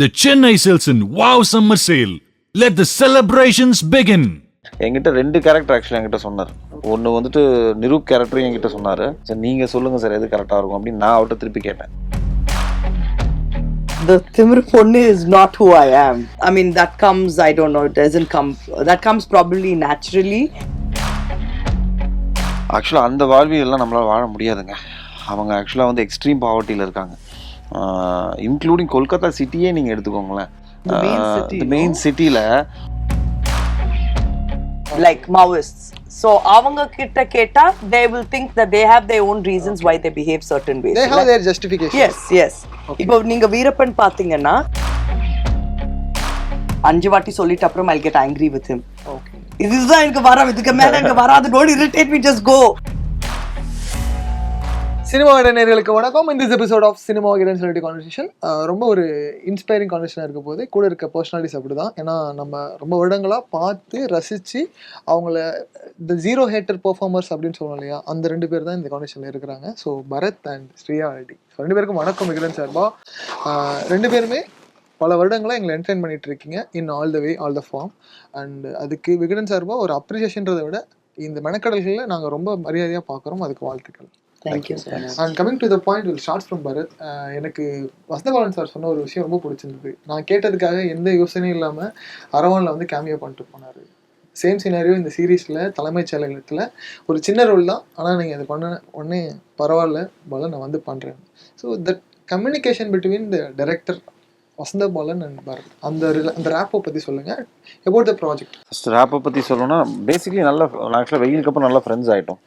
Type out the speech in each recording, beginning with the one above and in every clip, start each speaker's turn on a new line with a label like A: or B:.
A: The Chennai Silson Wow Summer Sale. Let the celebrations begin.
B: என்கிட்ட 2 character actually என்கிட்ட சொன்னார். ஒன்று வந்துட்டு நிரூப் கேரக்டரும் என்கிட்ட சொன்னார். சார் நீங்கள் சொல்லுங்கள் சார் எது கரெக்டாக இருக்கும் அப்படின்னு நான் அவர்கிட்ட திருப்பி கேட்டேன்.
C: The Timur Ponnu is not who I am. I mean, that comes, I don't know, it doesn't come, that comes probably naturally.
B: ஆக்சுவலாக அந்த வாழ்வியெல்லாம் நம்மளால் வாழ முடியாதுங்க. அவங்க ஆக்சுவலாக வந்து எக்ஸ்ட்ரீம் பாவர்ட்டியில் இருக்காங்க. இன்க்ளூடிங் கொல்கத்தா சிட்டியே நீங்கள் எடுத்துக்கோங்களேன். மெயின் சிட்டியில்
C: Like Maoists. So, avanga kitta keta, they will think that they have their own reasons why they behave certain ways.
D: They have their justification.
C: Yes. இப்போ நீங்க வீரப்பன் பாத்தீங்கன்னா 5 வாட்டி சொல்லிட்ட அப்புறம் I'll get angry with him.
D: Okay.
C: இதுதான் எனக்கு இதுக்கு மேல எனக்கு வராது. Don't irritate me, just go.
D: Cinema நேயர்களுக்கு வணக்கம். இந்த episode of cinema celebrity conversation ரொம்ப ஒரு இன்ஸ்பைரிங் கான்வர்சேஷனாக இருக்க போது கூட இருக்க பர்சனாலிட்டிஸ் அப்படி தான். ஏன்னா நம்ம ரொம்ப வருடங்களாக பார்த்து ரசித்து அவங்கள இந்த ஜீரோ ஹேட்டர் பெர்ஃபார்மர்ஸ் அப்படின்னு சொல்லணும் இல்லையா, அந்த 2 பேர் தான் இந்த கான்வர்சேஷனில் இருக்கிறாங்க. So Bharath and Shriya Reddy. So 2 பேருக்கும் வணக்கம். விகடன் சார்பா 2 பேருமே பல வருடங்களாக எங்களை என்டர்டைன் பண்ணிட்டு இருக்கீங்க in all the way all the form. And அதுக்கு விகடன் சார்பா ஒரு அப்ரிசியேஷன்றதை விட இந்த மெனக்கடல்களில் நாங்கள் ரொம்ப மரியாதையாக பார்க்குறோம். அதுக்கு வாழ்த்துக்கள்.
C: Thank you so much.
D: And coming to the point, we'll start from Bharat. எனக்கு வசந்தபாலன் சார் சொன்ன ஒரு விஷயம் ரொம்ப பிடிச்சிருந்தது. நான் கேட்டதுக்காக எந்த யோசனையும் இல்லாமல் அரவானில் வந்து கேமியோ பண்ணிட்டு போனார். சேம் சினாரியோ இந்த சீரீஸில் தலைமைச் செயலகத்தில் ஒரு சின்ன ரோல் தான், ஆனால் நீங்கள் அதை பண்ண உடனே பரவாயில்ல பாலன், நான் வந்து பண்ணுறேன். So that communication between the director Vasanthabalan and Bharath, அந்த ரேப்பை பற்றி சொல்லுங்கள். About the project.
B: ஃபஸ்ட் ரேப்பை பற்றி சொல்லணும்னா பேசிக்லி நல்லா ஆக்சுவலாக வெயிலுக்கு அப்புறம் நல்லா ஃப்ரெண்ட்ஸ் ஆகிட்டோம்.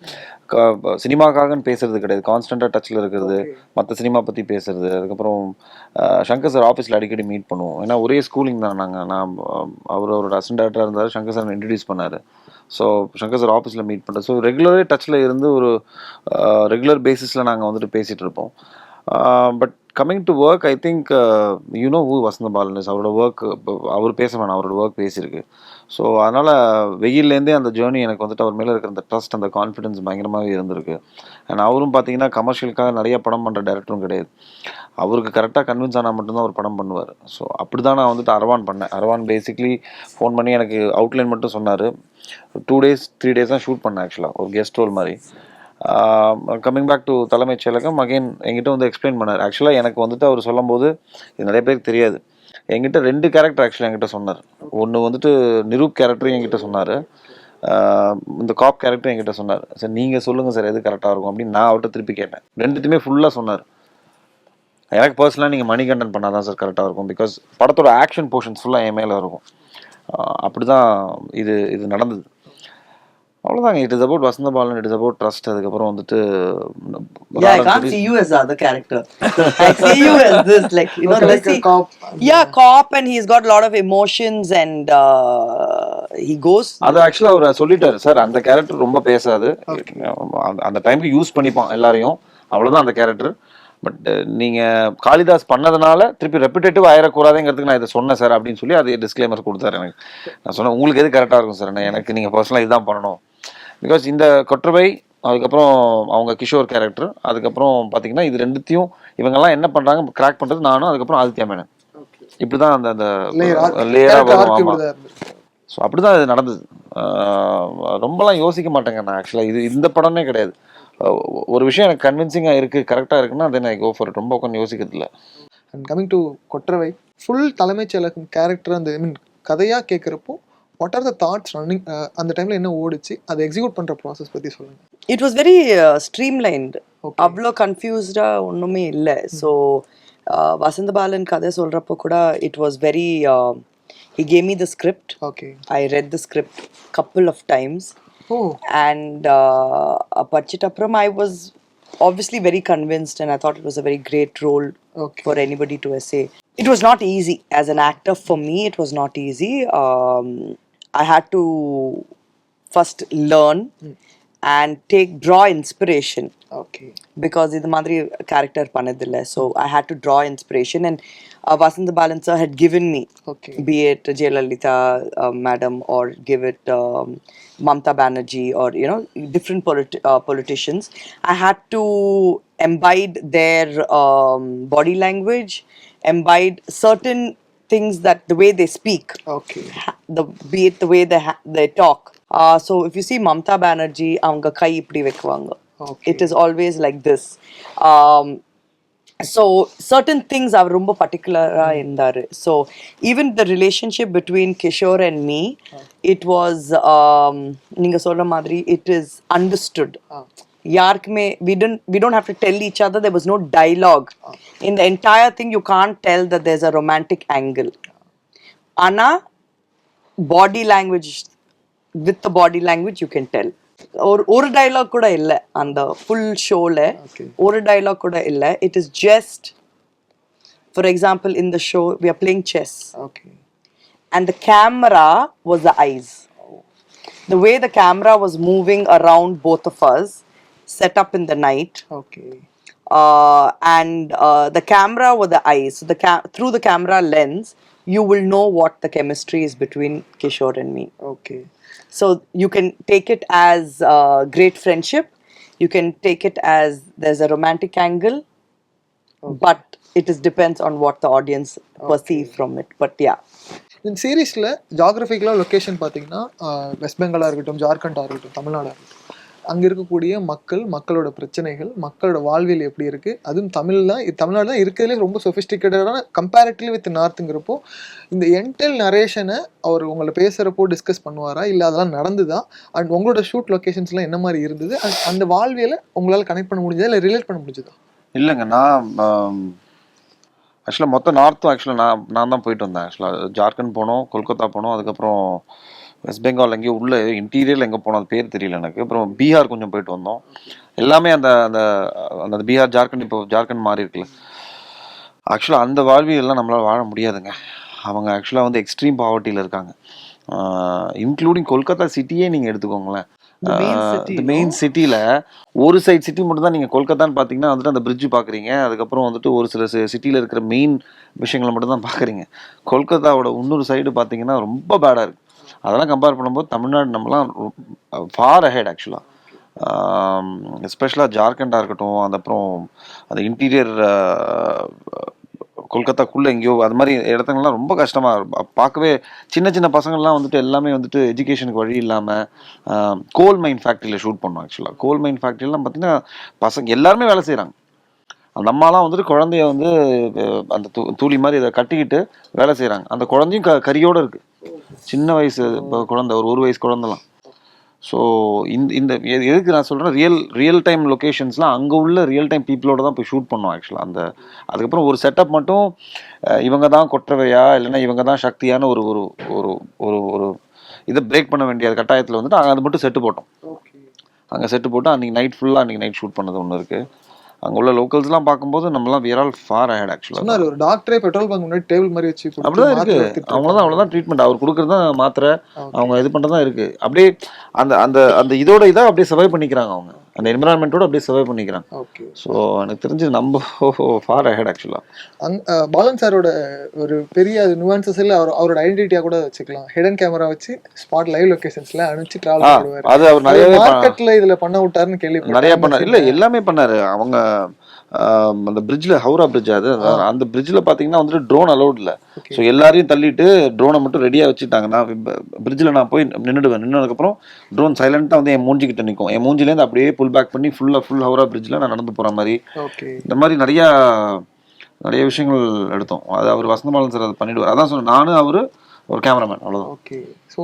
B: சினிமாக்காகன்னு பேசுறது கிடையாது, கான்ஸ்டண்ட்டாக டச்சில் இருக்கிறது, மற்ற சினிமா பற்றி பேசுறது. அதுக்கப்புறம் சங்கர் சார் ஆஃபீஸில் அடிக்கடி மீட் பண்ணுவோம். ஏன்னா ஒரே ஸ்கூலிங் தான் நான் அவரோட அசிஸ்டன்ட் டேரக்டராக இருந்தார். சங்கர் சார் இன்ட்ரடியூஸ் பண்ணார். ஸோ சங்கர் சார் ஆஃபீஸில் மீட் பண்ணுறது. ஸோ ரெகுலரே டச்சில் இருந்து ஒரு ரெகுலர் பேசிஸில் நாங்கள் வந்துட்டு பேசிகிட்டு இருப்போம். But coming to work, I think you know who Vasanthabalan is. அவரோட ஒர்க் அவர் பேச வேணாம், அவரோட ஒர்க் பேசியிருக்கு. ஸோ அதனால் வெயிலேருந்தே அந்த ஜேர்னி எனக்கு வந்துட்டு அவர் மேலே இருக்கிற அந்த ட்ரஸ்ட், அந்த கான்ஃபிடென்ஸ் பயங்கரமாகவே இருந்திருக்கு. அண்ட் அவரும் பார்த்தீங்கன்னா கமர்ஷியலுக்காக நிறைய படம் பண்ணுற டேரக்டரும் கிடையாது. அவருக்கு கரெக்டாக கன்வின்ஸ் ஆனால் மட்டும்தான் அவர் படம் பண்ணுவார். ஸோ அப்படி தான் நான் வந்துட்டு அரவான் பண்ணேன். அரவான் பேசிக்லி ஃபோன் பண்ணி எனக்கு அவுட்லைன் மட்டும் சொன்னார். 2 days 3 days தான் ஷூட் பண்ணேன் ஆக்சுவலாக, ஒரு கெஸ்ட் ரோல் மாதிரி. கம்மிங் பேக் டு தலைமைச் செயலகம் அகெயின் என்கிட்ட வந்து எக்ஸ்பிளைன் பண்ணார். ஆக்சுவலாக எனக்கு வந்துட்டு அவர் சொல்லும் போது இது நிறைய பேருக்கு தெரியாது. என்கிட்ட 2 கேரக்டர் ஆக்சுவலாக என்கிட்ட சொன்னார். ஒன்று வந்துட்டு நிரூப் கேரக்டரும் என்கிட்ட சொன்னார், இந்த காப் கேரக்டரும் என்கிட்ட சொன்னார். சார் நீங்கள் சொல்லுங்கள் சார் எது கரெக்டாக இருக்கும் அப்படின்னு நான் அவர்கிட்ட திருப்பி கேட்டேன். 2த்துமே ஃபுல்லாக சொன்னார். எனக்கு பர்சனலாக நீங்கள் மணிகண்டன் பண்ணால் தான் சார் கரெக்டாக இருக்கும், பிகாஸ் படத்தோட ஆக்ஷன் போர்ஷன்ஸ் ஃபுல்லாக என் மேலே இருக்கும். அப்படி தான் இது நடந்தது. அவ்வளோதாங்க. It is about Vasanthabalan, it is about trust. அதுக்கப்புறம் வந்துட்டு
C: I can't see you as the other character. I see you as this, like, you know,
D: like a cop.
C: Cop, and he's got a lot of emotions and he goes.
B: அது ஆக்சுவலாக அவர் சொல்லிட்டாரு, sir அந்த character ரொம்ப பேசாது, அந்த டைமுக்கு use பண்ணிப்பான் எல்லாரையும், அவ்வளோதான் அந்த கேரக்டர். பட் நீங்கள் காளிதாஸ் பண்ணதுனால திருப்பி ரெப்பிடேட்டிவ் ஆயிடக்கூடாதுங்கிறதுக்கு நான் இதை சொன்னேன் சார் அப்படின்னு சொல்லி அது டிஸ்க்ளைமர் கொடுத்தாரு எனக்கு. நான் சொன்னேன் உங்களுக்கு எது கரெக்டாக இருக்கும் சார், எனக்கு நீங்கள் பர்சனலாக இதுதான் பண்ணணும். பிகாஸ் இந்த கொற்றவை, அதுக்கப்புறம் அவங்க கிஷோர் கேரக்டர், அதுக்கப்புறம் பார்த்தீங்கன்னா இது 2த்தையும் இவங்கெல்லாம் என்ன பண்ணுறாங்க கிராக் பண்ணுறது நானும், அதுக்கப்புறம் ஆதித்யா மேனன். இப்படி தான் அந்த லேயராக வரும். ஸோ அப்படி தான் இது நடந்தது. ரொம்பலாம் யோசிக்க மாட்டேங்க நான் ஆக்சுவலாக. இந்த படமே கிடையாது. ஒரு விஷயம் எனக்கு கன்வின்சிங்காக இருக்குது, கரக்டாக இருக்குன்னா தென் ஐ கோ ஃபார் இட். ரொம்ப உட்காந்து யோசிக்கிறதில்ல.
D: And coming to Kotravai, full தலைமைச் செயலகம் கேரக்டர் அந்த கதையாக கேட்குறப்போ what are the thoughts running அந்த டைமில் என்ன ஓடிச்சு, அதை எக்ஸிக்யூட் பண்ணுற ப்ராசஸ் பற்றி சொல்லுங்கள்.
C: It was very streamlined. அவ்வளோ கன்ஃபியூஸ்டாக ஒன்றுமே இல்லை. ஸோ வசந்தபாலன் கதை சொல்கிறப்போ கூட it was very he gave me the script.
D: Okay.
C: I read the script couple of times.
D: Oh.
C: And Pachitapram, I was obviously very convinced, and I thought it was a very great role for anybody to essay. It was not easy as an actor. For me, it was not easy. I had to first learn and draw inspiration.
D: Okay.
C: Because idu madri character panadilla, so I had to draw inspiration, and Vasunthabalan sir had given me, be it Jayalalitha madam, or give it Mamta Banerjee, or you know, different politicians. I had to imbibe their body language, imbibe certain things, that the way they speak,
D: okay
C: be it the way they talk. So if you see Mamta Banerjee, avanga kai ipdi vekkuvanga.
D: Okay.
C: It is always like this. Um, so certain things are ரொம்ப particular இருந்தாரு. So even the relationship between Kishore and me, it was நீங்க சொல்ற மாதிரி it is understood. யாருக்குமே we don't have to tell each other, there was no dialogue in the entire thing. You can't tell that there's a romantic angle. ஆனா body language, with the body language you can tell. ஒரு dialogue கூட இல்ல அந்த full showல.
D: Okay.
C: ஒரு dialogue கூட இல்ல. It is just, for example, in the show we are playing chess
D: okay
C: and the camera was the eyes. The way the camera was moving around both of us, set up in the night,
D: okay
C: and the camera were the eyes. So through the camera lens, you will know what the chemistry is between Kishore and me.
D: Okay
C: So you can take it as great friendship. You can take it as there's a romantic angle, but it is depends on what the audience perceive from it. But yeah.
D: இந்த சீரீஸில் ஜாகிரபிக்கலாக location பார்த்தீங்கன்னா west பெங்காலாக இருக்கட்டும், ஜார்க்கண்டாக இருக்கட்டும், தமிழ்நாடாக இருக்கட்டும், அங்கே இருக்கக்கூடிய மக்களோட பிரச்சனைகள், மக்களோட வாழ்வியல் எப்படி இருக்குது, அதுவும் தமிழ்நாடு தான் இருக்கிறதுலே ரொம்ப சொஃபிஸ்டிகேட்டடான கம்பேரிட்டிவ்லி வித் நார்த்துங்கிறப்போ இந்த என்டல் நரேஷனை அவர் உங்களை பேசுகிறப்போ டிஸ்கஸ் பண்ணுவாரா, இல்லை அதெல்லாம் நடந்துதா, அண்ட் உங்களோட ஷூட் லொக்கேஷன்ஸ்லாம் என்ன மாதிரி இருந்தது, அந்த வாழ்வியலை உங்களால் கனெக்ட் பண்ண முடிஞ்சதா இல்லை ரிலேட் பண்ண முடிஞ்சதா?
B: இல்லைங்க, நான் ஆக்சுவலாக மொத்தம் நார்த்தும் ஆக்சுவலாக நான் தான் போயிட்டு வந்தேன். ஆக்சுவலாக ஜார்க்கண்ட் போனோம், கொல்கத்தா போனோம், அதுக்கப்புறம் வெஸ்ட் பெங்கால் எங்கேயோ உள்ள இன்டீரியரில் எங்கே போனோம் அது பேர் தெரியல எனக்கு. அப்புறம் பீகார் கொஞ்சம் போயிட்டு வந்தோம். எல்லாமே அந்த அந்த அந்த பீகார் ஜார்க்கண்ட், இப்போ ஜார்க்கண்ட் மாறி இருக்குல்ல, ஆக்சுவலாக அந்த வாழ்வியெல்லாம் நம்மளால் வாழ முடியாதுங்க. அவங்க ஆக்சுவலாக வந்து எக்ஸ்ட்ரீம் பாவர்ட்டியில் இருக்காங்க. இன்க்ளூடிங் கொல்கத்தா சிட்டியே நீங்கள் எடுத்துக்கோங்களேன். மெயின் சிட்டியில் ஒரு சைட் சிட்டி மட்டும் தான் நீங்கள் கொல்கத்தான்னு பார்த்தீங்கன்னா வந்துட்டு அந்த பிரிட்ஜு பார்க்குறீங்க. அதுக்கப்புறம் வந்துட்டு ஒரு சில சிட்டியில் இருக்கிற மெயின் விஷயங்களை மட்டும் தான் பார்க்குறீங்க. கொல்கத்தாவோட இன்னொரு சைடு பார்த்தீங்கன்னா ரொம்ப பேடாக இருக்குது. அதெல்லாம் கம்பேர் பண்ணும்போது தமிழ்நாடு நம்மலாம் ஃபார் அஹெட் ஆக்சுவலாக. எஸ்பெஷலாக ஜார்க்கண்டாக இருக்கட்டும், அது அப்புறம் அந்த இன்டீரியர் கொல்கத்தாக்குள்ளே எங்கேயோ அது மாதிரி இடத்துங்கள்லாம் ரொம்ப கஷ்டமாக பார்க்கவே. சின்ன சின்ன பசங்கள்லாம் வந்துட்டு எல்லாமே வந்துட்டு எஜுகேஷனுக்கு வழி இல்லாமல் கோல் மைன் ஃபேக்ட்ரியில் ஷூட் பண்ணோம். ஆக்சுவலாக கோல் மைன் ஃபேக்ட்ரிலாம் பார்த்தீங்கன்னா பசங்க எல்லாருமே வேலை செய்கிறாங்க. அந்த அம்மாலாம் வந்துட்டு குழந்தைய வந்து அந்த தூளி மாதிரி இதை கட்டிக்கிட்டு வேலை செய்கிறாங்க. அந்த குழந்தையும் கரியோடு இருக்குது. சின்ன வயசு குழந்தை, ஒரு வயசு குழந்தைலாம். ஸோ இந்த எதுக்கு நான் சொல்கிறேன், ரியல் டைம் லொக்கேஷன்ஸ்லாம் அங்கே உள்ள ரியல் டைம் பீப்புளோட தான் போய் ஷூட் பண்ணோம் ஆக்சுவலாக. அதுக்கப்புறம் ஒரு செட்டப் மட்டும் இவங்க தான் கொற்றவையா இல்லைன்னா இவங்க தான் சக்தியான ஒரு ஒரு ஒரு ஒரு ஒரு இதை பிரேக் பண்ண வேண்டிய கட்டாயத்தில் வந்துட்டு அது மட்டும் செட்டு போட்டோம். அங்கே செட்டு போட்டு அன்றைக்கி நைட் ஃபுல்லாக அன்றைக்கி நைட் ஷூட் பண்ணது ஒன்று இருக்குது. அங்கே உள்ள லோக்கல்ஸ்லாம் பார்க்கும்போது நம்மளாம் we are all far ahead ஆக்சுவலாக.
D: ஒரு டாக்டரே பெட்ரோல் பங்க் முன்னாடி டேபிள் மாதிரி வச்சு
B: அப்படிதான் இருக்குது. அவ்வளோதான் ட்ரீட்மெண்ட். அவர் கொடுக்குறது தான் மாத்திரை, அவங்க இது பண்ணுறது தான் இருக்குது. அப்படியே அந்த அந்த அந்த இதோட இதாக அப்படியே சர்வை பண்ணிக்கிறாங்க. அவங்க அந்த என்விரான்மெண்ட்டோட அப்படியே சர்வை பண்ணிக்கிறாங்க.
D: ஓகே.
B: ஸோ எனக்கு தெரிஞ்சு நம்ம ஃபார் அஹெட் ஆக்சுவலாக.
D: பாலன் சாரோட ஒரு பெரிய நுவான்சஸ் இல்லை, அவரோட ஐடென்டிட்டியாக கூட வச்சுக்கலாம். ஹிடன் கேமரா வச்சு ஸ்பாட் லைவ் லொகேஷன்ஸ்ல அனுப்பிச்சு டிராவல் பண்ணுவார். அது அவர் நிறைய மார்க்கெட்ல இதில் பண்ண விட்டாருன்னு கேள்வி
B: நிறைய பண்ணார். இல்லை எல்லாமே பண்ணார். அவங்க அந்த பிரிட்ஜில், ஹவுரா பிரிட்ஜ், அது அந்த பிரிட்ஜில் பார்த்தீங்கன்னா வந்துட்டு ட்ரோன் அலௌட் இல்லை. ஸோ எல்லாரையும் தள்ளிட்டு ட்ரோனை மட்டும் ரெடியாக வச்சுட்டாங்க. நான் பிரிட்ஜில் நான் போய் நின்னதுக்கப்புறம் ட்ரோன் சைலண்ட்டாக வந்து என் மூஞ்சிக்கிட்ட நிற்கும். என் மூஞ்சிலேருந்து அப்படியே புல் பேக் பண்ணி ஃபுல் ஹவுரா பிரிட்ஜில் நான் நடந்து போகிற மாதிரி, இந்த மாதிரி நிறைய விஷயங்கள் எடுத்தோம். அது அவர் வசந்தபாலன் சார் அதை பண்ணிவிடுவார். அதான் சொன்னேன், நானும் அவர் ஒரு கேமராமேன், அவ்வளோதான்.
D: ஓகே. ஸோ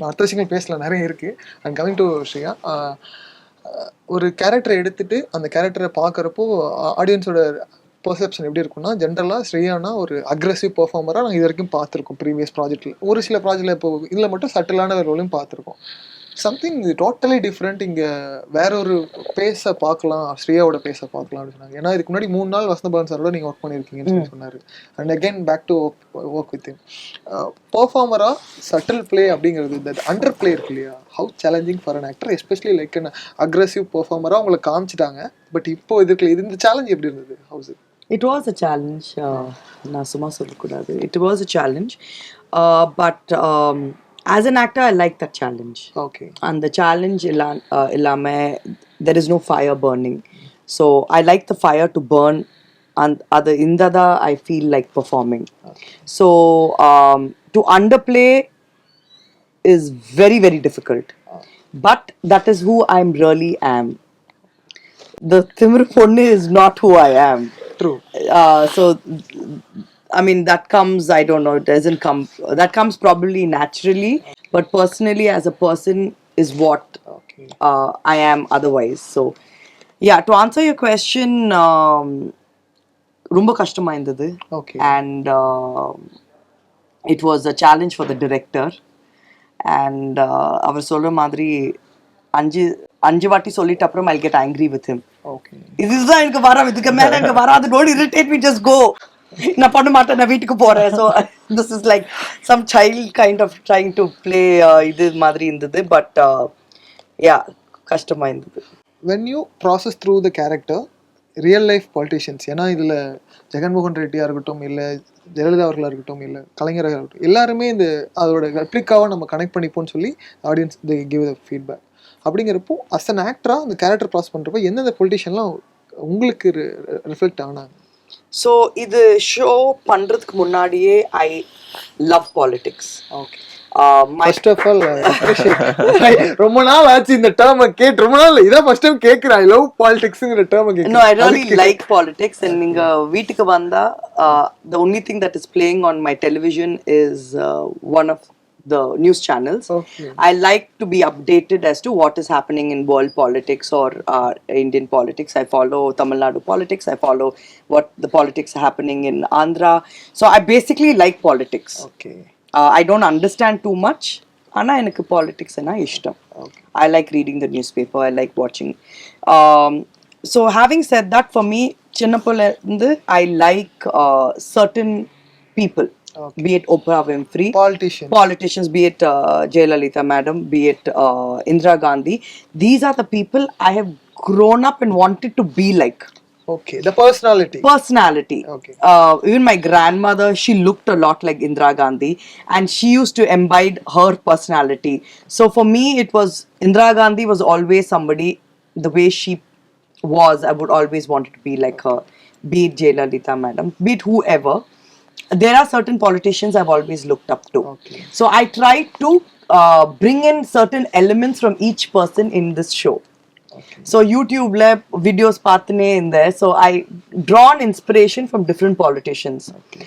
D: அடுத்த விஷயங்கள் பேசலாம், நிறைய இருக்குது. அண்ட் கமிங் டு ஸ்ரீயா, ஒரு கேரக்டரை எடுத்துட்டு அந்த கேரக்டரை பார்க்குறப்போ ஆடியன்ஸோட பெர்செப்ஷன் எப்படி இருக்குன்னா, ஜென்ரலாக ஸ்ரேயானா ஒரு அக்ரெசிவ் பெர்ஃபார்மராக நாங்கள் இது வரைக்கும் பார்த்துருக்கோம் ப்ரீவியஸ் ப்ராஜெக்டில். ஒரு சில ப்ராஜெக்டில் இப்போ இதில் மட்டும் சட்டிலான ரோலையும் பார்த்துருக்கோம். Something totally different. இங்கே வேற ஒரு பேஸை பார்க்கலாம், ஸ்ரேயாவோட பேஸை பார்க்கலாம் அப்படின்னு சொன்னாங்க. ஏன்னா இதுக்கு முன்னாடி 3 நாள் வசந்தபாலன் சாரோட நீங்கள் ஒர்க் பண்ணியிருக்கீங்கன்னு சொல்லி சொன்னார். And again back to work with him. பெர்ஃபார்மராக சட்டில் பிளே அப்படிங்கிறது, இந்த அண்டர் பிளே இருக்கு இல்லையா, how challenging for an actor, especially like an aggressive பெர்ஃபார்மராக உங்களை காமிச்சிட்டாங்க. பட் இப்போ இதுக்கு இந்த சேலஞ்ச் எப்படி இருந்தது? How's it?
C: It was a challenge. நான் சும்மா சொல்லக்கூடாது. It was a challenge. But as an actor, I like that challenge.
D: Okay.
C: And the challenge illame, there is no fire burning. So I like the fire to burn and other indada I feel like performing. So to underplay is very very difficult, but that is who I really am. The Timur Ponnu is not who I am.
D: True.
C: So I mean that comes, I don't know, it doesn't come, that comes probably naturally, but personally as a person is what
D: Okay.
C: I am otherwise. So yeah, to answer your question, ரொம்ப கஷ்டமா இருந்தது.
D: Okay.
C: And it was a challenge for the director. And அவர் சொல்ற மாதிரி அஞ்சு அஞ்சு வாட்டி சொல்லிட்ட அப்புறம் I'll get angry with him.
D: Okay.
C: இதுதான் எனக்கு வர, இதுக்கு மேல எனக்கு வராது, don't irritate me, just go. நான் பண்ண மாட்டேன், நான் வீட்டுக்கு போறேன். So this is like some child kind of trying to play இது மாதிரி இருந்தது. But yeah, கஷ்டமா இருந்தது.
D: When you process through the character, real life politicians, ஏன்னா இதில் ஜெகன்மோகன் ரெட்டியாக இருக்கட்டும், இல்லை ஜெயலலிதா அவர்களாக இருக்கட்டும், இல்லை கலைஞராக இருக்கட்டும், எல்லாருமே இந்த அதோட ரெப்ளிக்காவை நம்ம கனெக்ட் பண்ணிப்போம்னு சொல்லி audience the give the feedback. அப்படிங்கிறப்போ அஸ் அன் ஆக்டராக அந்த கேரக்டர் ப்ராசஸ் பண்ணுறப்போ எந்தெந்த பொலிட்டிஷியன்லாம் உங்களுக்கு ரிஃப்ளெக்ட் ஆனாங்க?
C: ஸோ இது ஷோ பண்ணுறதுக்கு முன்னாடியே I love politics.
D: Okay. First of all ரொம்ப நாள் ஆச்சு இந்த டேர்மை கேட்டு, ரொம்ப நாள் இதான் ஃபர்ஸ்ட் டைம் கேட்குறேன். ஐ லவ் பாலிடிக்ஸ்ங்கிற டேர்மை கேட்குறேன்.
C: No, I really like politics. And நீங்க வீட்டுக்கு வந்தா the only thing that is playing on my television is one of the news channels.
D: Okay.
C: I like to be updated as to what is happening in world politics or Indian politics. I follow Tamil Nadu politics. I follow what the politics are happening in Andhra. So I basically like politics.
D: Okay.
C: I don't understand too much. ஆனா எனக்கு politics னா இஷ்டம். I like reading the newspaper. I like watching. So having said that, for me, சின்னப்பல இருந்து I like certain people.
D: Okay.
C: Be it Oprah Winfrey,
D: Politicians.
C: be it Jayalalitha madam, be it Indira Gandhi. These are the people I have grown up and wanted to be like.
D: Okay, the personality. Okay.
C: Even my grandmother, she looked a lot like Indira Gandhi, and she used to imbibe her personality. So for me, it was Indira Gandhi was always somebody, the way she was, I would always wanted to be like her. Be it Jayalalitha madam, be it whoever. There are certain politicians I've always looked up to.
D: Okay.
C: So I try to bring in certain elements from each person in this show.
D: Okay.
C: So YouTube lab videos pathne in there. So I drawn inspiration from different politicians.
D: Okay.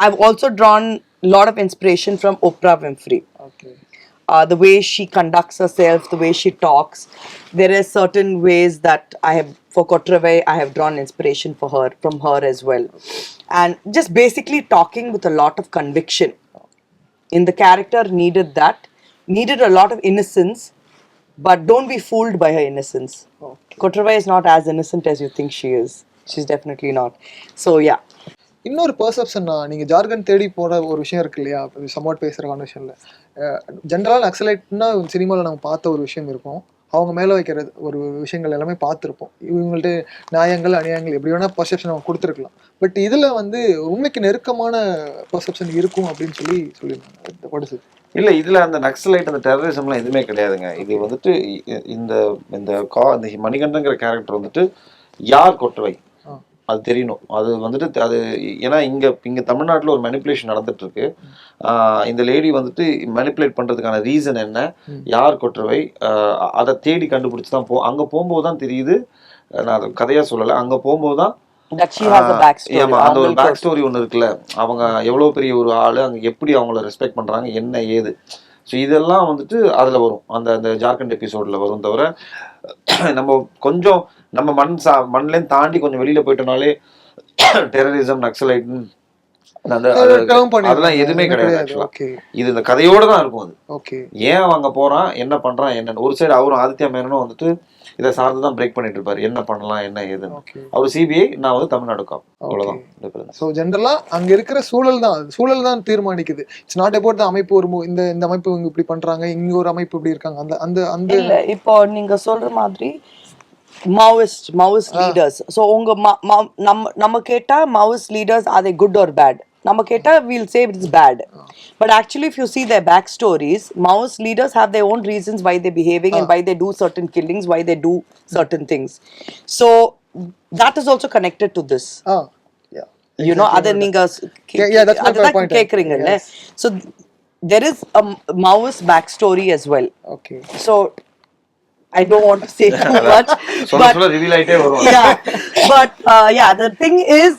C: I've also drawn a lot of inspiration from Oprah Winfrey.
D: Okay.
C: The way she conducts herself, the way she talks. There are certain ways that I have, for Kotravai, I have drawn inspiration from her as well. And just basically talking with a lot of conviction. In the character needed a lot of innocence, but don't be fooled by her innocence.
D: Okay.
C: Kotravai is not as innocent as you think she is. She's definitely not. So yeah.
D: இன்னொரு perception, நீங்கள் jargon தேடி போகிற ஒரு விஷயம் இருக்கு இல்லையா, somewhat பேசுகிற கான்வர்சேஷனில் ஜென்ரலாக நக்சலைட்னா சினிமாவில் நம்ம பார்த்த ஒரு விஷயம் இருக்கும், அவங்க மேலே வைக்கிற ஒரு விஷயங்கள் எல்லாமே பார்த்துருப்போம். இவங்கள்ட்ட நியாயங்கள் அநியாயங்கள் எப்படி வேணால் பர்செப்ஷன் அவங்க கொடுத்துருக்கலாம். பட் இதில் வந்து உண்மைக்கு நெருக்கமான பர்செப்ஷன் இருக்கும் அப்படின்னு சொல்லியிருந்தாங்க.
B: இல்லை, இதில் அந்த நக்சலைட் அந்த டெரரிசம்லாம் எதுவுமே கிடையாதுங்க. இது வந்துட்டு இந்த இந்த மணிகண்டங்கிற கேரக்டர் வந்துட்டு யார் கொற்றவை அது தெரியணும். அது வந்துட்டு அது ஏன்னா இங்கே தமிழ்நாட்டில் ஒரு மேனிப்புலேஷன் நடந்துட்டு இருக்கு. இந்த லேடி வந்துட்டு மேனிப்புலேட் பண்ணுறதுக்கான ரீசன் என்ன, யார் கொற்றவை, அதை தேடி கண்டுபிடிச்சி தான் அங்கே போகும்போது தான் தெரியுது. நான் அதை கதையாக சொல்லலை, அங்கே போகும்போது தான் அந்த ஒரு பேக் ஸ்டோரி ஒன்று இருக்குல்ல, அவங்க எவ்வளோ பெரிய ஒரு ஆள், அங்கே எப்படி அவங்கள ரெஸ்பெக்ட் பண்ணுறாங்க, என்ன ஏது. ஸோ இதெல்லாம் வந்துட்டு அதில் வரும், அந்த ஜார்க்கண்ட் எபிசோடில் வரும். தவிர நம்ம கொஞ்சம் நம்ம மண்லேருந்து தாண்டி கொஞ்சம் வெளியில் போயிட்டோம்னாலே டெரரிசம், நக்சலைட் அதெல்லாம் எதுவுமே கிடையாது. ஆக்சுவலா இது இந்த கதையோட தான் இருக்கும். அது ஏன் அவங்க போறான், என்ன பண்றான், என்னன்னு. ஒரு சைடு அவரும் ஆதித்யா மேனனும் வந்துட்டு இதை சார்ந்துதான் பிரேக் பண்ணிட்டு இருப்பாரு, என்ன பண்ணலாம் என்ன ஏதுன்னு. அவர் சிபிஐ, நான் வந்து தமிழ்நாடு காப், அவ்வளவுதான். ஸோ
D: ஜென்ரலா அங்க இருக்கிற சூழல் தான் தீர்மானிக்குது. இட்ஸ் நாட் அபவுட் த அமைப்பு. ஒரு இந்த அமைப்பு இவங்க இப்படி பண்றாங்க, இங்க ஒரு அமைப்பு இப்படி இருக்காங்க. அந்த அந்த
C: இல்ல, இப்போ நீங்க சொல்ற மாதிரி Maoist leaders. So உங்க நம்ம கேட்டா Maoist leaders, are they good or bad? நம்ம கேட்டா we'll say it's bad. But actually if you see their backstories, Maoist leaders have their own reasons why they're behaving and why they do certain killings, why they do certain things. So that is also connected to this.
D: Yeah.
C: You know, other நீங்க
D: Yeah, that's my
C: அதுதான்
D: point.
C: கேக்குறீங்கல்ல. So there is a Maoist backstory as well.
D: Okay.
C: So I don't want to say too much, but
B: reveal ஆயிட்டே வரும்.
C: yeah, but yeah, the thing is,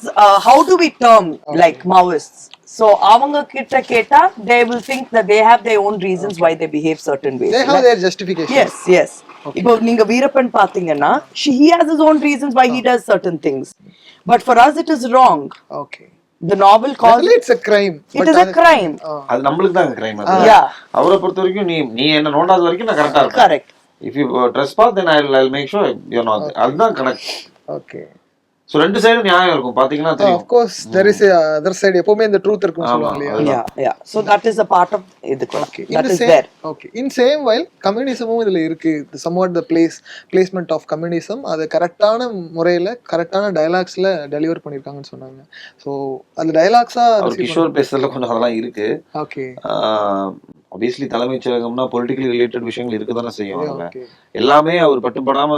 C: how do we term like Maoists? So அவங்க கிட்ட கேட்டா they will think that they have their own reasons why they behave certain ways.
D: They have their justification.
C: Yes, yes. இப்போ நீங்க வீரப்பன் பாத்தீங்கன்னா he has his own reasons why he does certain things, but for us it is wrong.
D: Okay.
C: The novel calls
D: Actually, it's a crime.
C: it is a crime.
B: அது நம்மளுக்கு தான் crime அது.
C: Yeah,
B: அவரை பொறுத்த வரைக்கும் நீ என்ன நோண்டாத வரைக்கும் நான் கரெக்டா இருப்பேன்.
C: correct.
B: If you trespass, then I'll make sure you're not. அதுதான் கனெக்ட்.
D: Okay.
B: ஸோ ரெண்டு சைடும் நியாயம் இருக்கும் பாத்தீங்கன்னா
D: Of
B: தெரியும்.
D: course, there is a other side. எப்பவுமே இந்த ட்ரூத் இருக்குன்னு சொல்லுவாங்க இல்லையா?
C: Yeah. So that is a part of இதுக்கு.
D: Okay.
C: That is
D: same,
C: there.
D: Okay. In same while communismமும் இதுல இருக்கு. Somewhat the placement of communism அது கரெக்டான முறையில கரெக்டான டயலாக்ஸ்ல டெலிவர் பண்ணிருக்காங்கன்னு சொன்னாங்க. ஸோ அது டயலாக்ஸா
B: அவர் கிஷோர் பேசுறதுல கொஞ்சம் அதெல்லாம் இருக்கு.
D: ஓகே.
B: ஆப்வியஸ்லி தலைமைச் செயலகம்னா பொலிட்டிக்கலி ரிலேட்டட் விஷயங்கள் இருக்க தானே செய்யும். அதுல
D: Okay.
B: எல்லாமே அவர் பட்டுப்படாம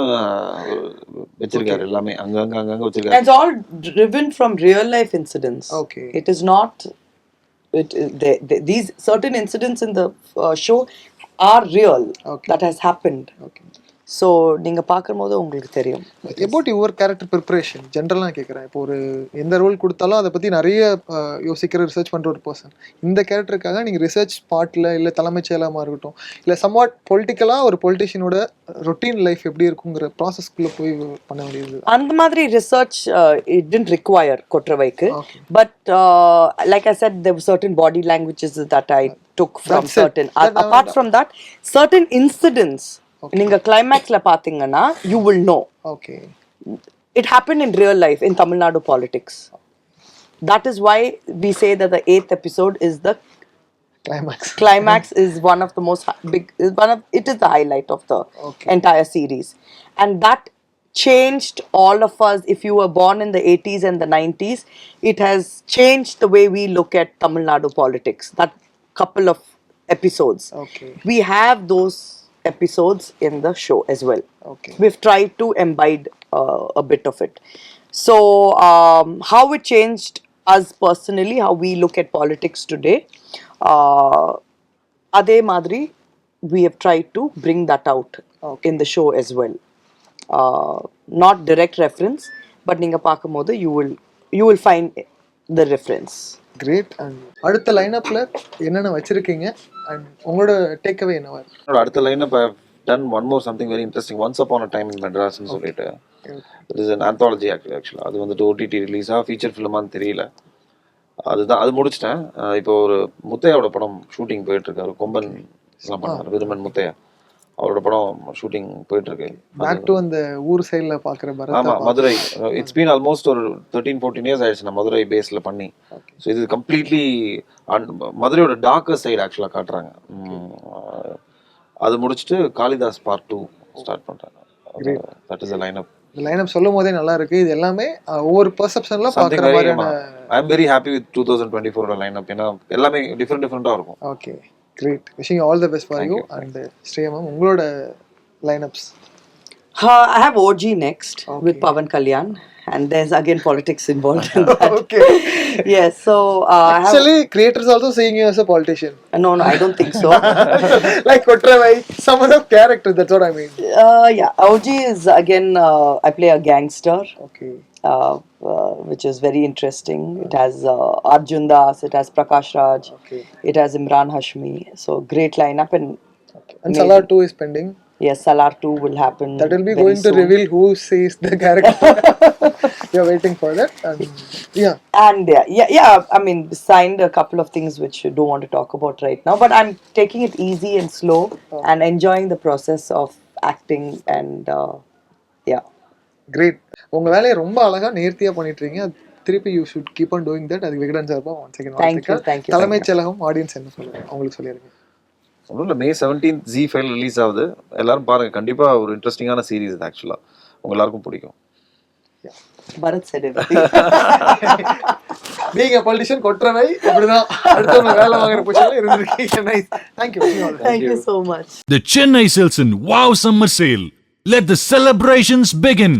B: வச்சிருக்காரு. எல்லாமே அங்கங்க வச்சிருக்காரு.
C: It's all driven from real life incidents.
D: Okay.
C: It is not. These certain incidents in the show are real.
D: Okay.
C: That has happened.
D: Okay.
C: So நீங்க பார்க்கும்போது உங்களுக்கு தெரியும்.
D: about your character preparation ஜென்ரலாக கேட்குறேன். இப்போ ஒரு எந்த ரோல் கொடுத்தாலும் அதை பற்றி நிறைய யோசிக்கிற ரிசர்ச் பண்ணுற ஒரு பர்சன், இந்த கேரக்டருக்காக நீங்கள் ரிசர்ச் பார்ட்டில் இல்லை தலைமைச் செயலமாக இருக்கட்டும் இல்லை சம்வாட் பொலிட்டிக்கலாக ஒரு பொலிட்டிஷியனோட ரொட்டீன் லைஃப் எப்படி இருக்குங்கிற ப்ராசஸ்க்குள்ளே போய் பண்ண வேண்டியது?
C: அந்த மாதிரி research it didn't require கொற்றவைக்கு.
D: Okay.
C: But like I said, there were certain body languages that I took from
D: That's it.
C: certain.
D: That-
C: Apart from that, certain incidents. நீங்க கிளைமேக்ஸ்ல பாத்தீங்கன்னா you will know.
D: Okay.
C: It happened in real life in Tamil Nadu politics. That is why we say that the 8th episode is the
D: climax.
C: climax is one of the most it is the highlight of the
D: Okay.
C: entire series, and that changed all of us. If you were born in the 80s and the 90s, it has changed the way we look at Tamil Nadu politics. That couple of episodes,
D: Okay.
C: we have those episodes in the show as well.
D: Okay.
C: We've tried to imbibe a bit of it. So how it changed us personally, how we look at politics today, adhe madri we have tried to bring that out in the show as well. Not direct reference, but நீங்க பார்க்கும்போது you will find the reference.
D: Great. And அடுத்த லைனப்பில் என்னென்ன வச்சிருக்கீங்க and உங்களோட takeaway என்னவா இருக்கு?
B: என்னோட அடுத்த lineup I have done one more something very interesting. Once upon a time in மெட்ராஸ்னு சொல்லிட்டு இட் இஸ் அன் ஆந்தாலஜி ஆக்சுவலாக. அது வந்துட்டு ஓடிடி ரிலீஸாக ஃபீச்சர் ஃபிலிமான்னு தெரியல. அதுதான் அது முடிச்சிட்டேன். இப்போ ஒரு முத்தையாவோட படம் ஷூட்டிங் போயிட்டு இருக்காரு. கொம்பன் எல்லாம் பண்ணாரு, விருமன் முத்தையா அவரோட படம் ஷூட்டிங் போயிட்டு இருக்கு.
D: பேக் டு அந்த ஊர் சைடில் பார்க்குற பரத்.
B: ஆமா, மதுரை. இட்ஸ் பீன் ஆல்மோஸ்ட் ஒரு 13-14 இயர்ஸ் ஆயிடுச்சு நான் மதுரை பேஸ்ல பண்ணி. ஸோ இது கம்ப்ளீட்லி மதுரையோட டார்க்கர் சைடு ஆக்சுவலாக காட்டுறாங்க. அது முடிச்சுட்டு காளிதாஸ் பார்ட் 2 ஸ்டார்ட் பண்றாங்க. That is a line up.
D: இந்த லைனப் சொல்லும் போதே நல்லா இருக்கு. இது எல்லாமே ஒவ்வொரு பெர்செப்ஷன்ல பார்க்குற மாதிரியான.
B: I am very happy with 2024 line up. ஏன்னா எல்லாமே டிஃப்ரெண்டா இருக்கும்.
D: Okay, great. Wishing all the best for you. And Shreya ma'am, உங்களோட லைனப்ஸ்?
C: I have OG next with Pavan Kalyan, and there's again politics involved in that.
D: Okay.
C: Yes, so I have.
D: Actually, creators also seeing you as a politician.
C: No, I don't think so.
D: Like Kotravai, someone of character, that's what I mean.
C: Yeah, OG is again, I play a gangster,
D: Okay.
C: which is very interesting. It has Arjun Das, it has Prakash Raj,
D: Okay.
C: it has Imran Hashmi. So great lineup.
D: And Salar 2 is pending.
C: Yes, Salar 2 will happen.
D: That will be
C: very
D: going to
C: soon.
D: reveal who says the character. You're waiting for that. And yeah.
C: And yeah, I mean, signed a couple of things which you don't want to talk about right now, but I'm taking it easy and slow and enjoying the process of acting and yeah.
D: Great. உங்க வேலையை ரொம்ப அழகா நேர்த்தியா பண்ணிட்டு இருக்கீங்க. திருப்பி you should keep on doing that. அதுக்கு விகடன் சார்பா ஒன் செகண்ட்
C: Thank you.
D: தலைமைச் செயலகம் ஆடியன்ஸ் என்ன சொல்லுங்க, அவங்களுக்கு சொல்லிருங்க.
B: ஒன்றும் இல்லை, May 17th ZEE5 ரிலீஸ் ஆகுது. எல்லாரும் பாருங்க, கண்டிப்பா ஒரு இன்ட்ரெஸ்டிங்கான சீரீஸ் இது. ஆக்சுவலா உங்க எல்லாருக்கும் பிடிக்கும்.
C: Bharat said everything.
D: நீங்க பொலிட்டிஷியன் கொற்றவை அப்படிதான் அடுத்தவங்க வேலை வாங்குற பொசிஷன்ல இருந்திருக்கீங்க. Nice. Thank you.
C: Thank you so much.
A: The Chennai Silson Wow Summer Sale. Let the celebrations begin.